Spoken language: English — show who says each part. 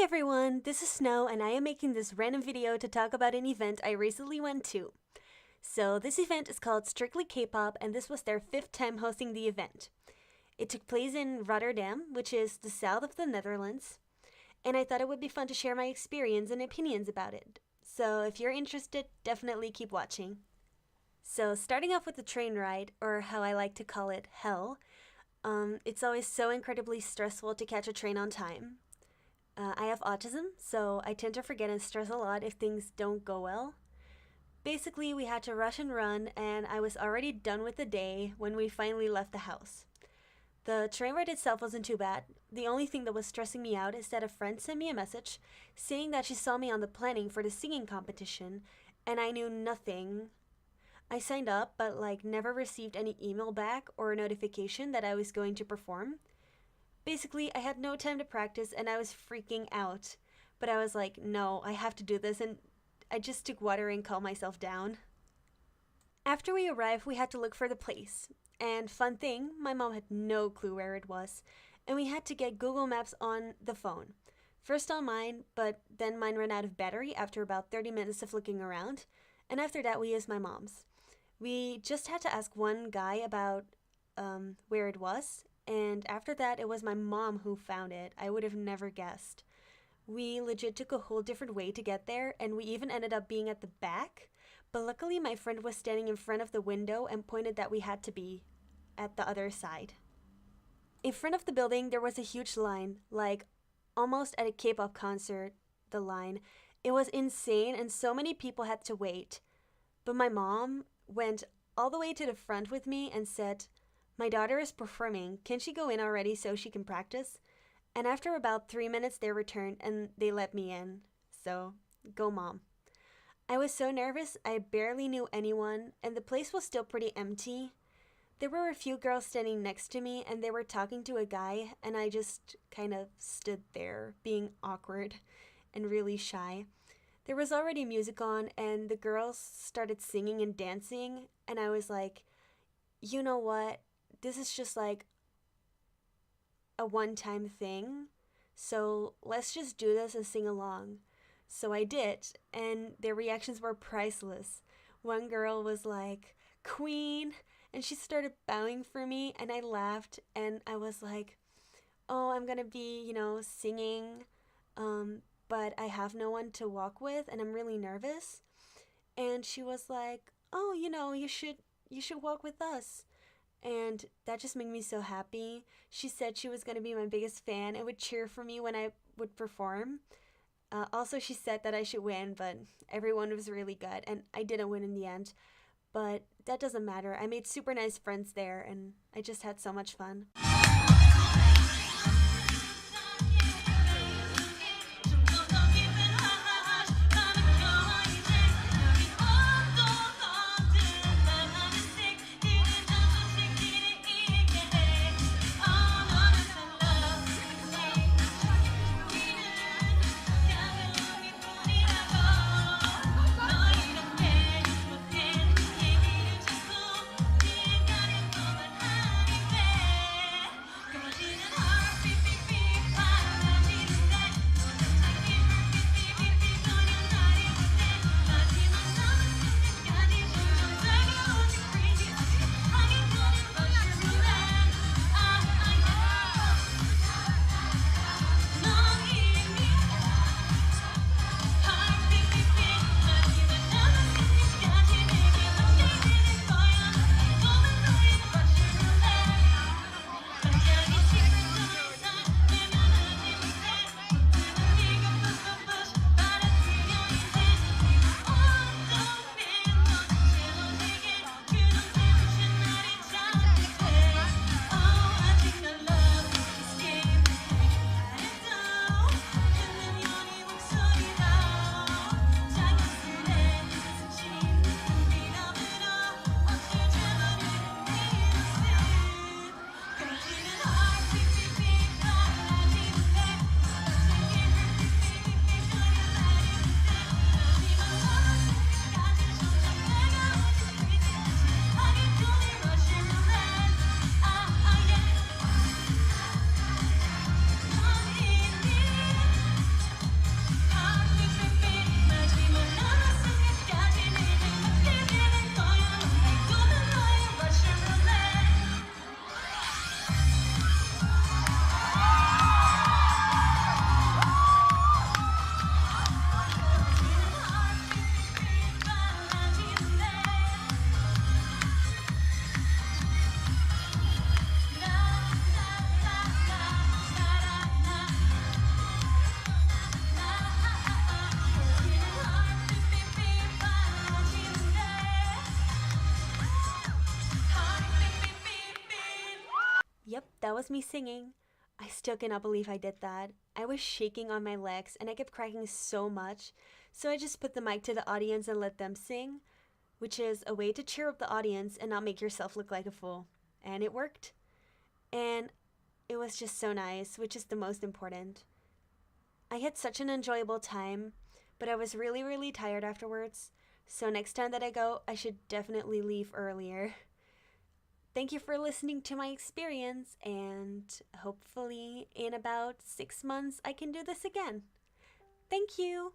Speaker 1: Hey everyone, this is Snow and I am making this random video to talk about an event I recently went to. So this event is called Strictly K-pop and this was their 5th time hosting the event. It took place in Rotterdam, which is the south of the Netherlands, and I thought it would be fun to share my experience and opinions about it. So if you're interested, definitely keep watching. So starting off with the train ride, or how I like to call it, hell, it's always so incredibly stressful to catch a train on time. I have autism, so I tend to forget and stress a lot if things don't go well. Basically, we had to rush and run, and I was already done with the day when we finally left the house. The train ride itself wasn't too bad. The only thing that was stressing me out is that a friend sent me a message saying that she saw me on the planning for the singing competition, and I knew nothing. I signed up, but never received any email back or notification that I was going to perform. Basically, I had no time to practice and I was freaking out. But I was like, no, I have to do this, and I just took water and calmed myself down. After we arrived, we had to look for the place. And fun thing, my mom had no clue where it was. And we had to get Google Maps on the phone. First on mine, but then mine ran out of battery after about 30 minutes of looking around. And after that, we used my mom's. We just had to ask one guy about where it was. And after that, it was my mom who found it. I would have never guessed. We legit took a whole different way to get there, and we even ended up being at the back. But luckily, my friend was standing in front of the window and pointed that we had to be at the other side. In front of the building, there was a huge line, almost at a K-pop concert, the line. It was insane, and so many people had to wait. But my mom went all the way to the front with me and said, "My daughter is performing. Can she go in already so she can practice?" And after about 3 minutes, they returned and they let me in. So, go mom. I was so nervous, I barely knew anyone, and the place was still pretty empty. There were a few girls standing next to me and they were talking to a guy, and I just kind of stood there, being awkward and really shy. There was already music on and the girls started singing and dancing, and I was like, you know what? This is just a one-time thing, so let's just do this and sing along. So I did, and their reactions were priceless. One girl was like, "Queen," and she started bowing for me, and I laughed, and I was like, oh, I'm gonna be, singing, but I have no one to walk with, and I'm really nervous. And she was like, oh, you should walk with us. And that just made me so happy. She said she was going to be my biggest fan and would cheer for me when I would perform. Also, she said that I should win, but everyone was really good, and I didn't win in the end. But that doesn't matter. I made super nice friends there, and I just had so much fun. that was me singing. I still cannot believe I did that. I was shaking on my legs and I kept cracking so much. So I just put the mic to the audience and let them sing, which is a way to cheer up the audience and not make yourself look like a fool. And it worked. And it was just so nice, which is the most important. I had such an enjoyable time, but I was really, really tired afterwards. So next time that I go, I should definitely leave earlier. Thank you for listening to my experience, and hopefully in about 6 months I can do this again. Thank you!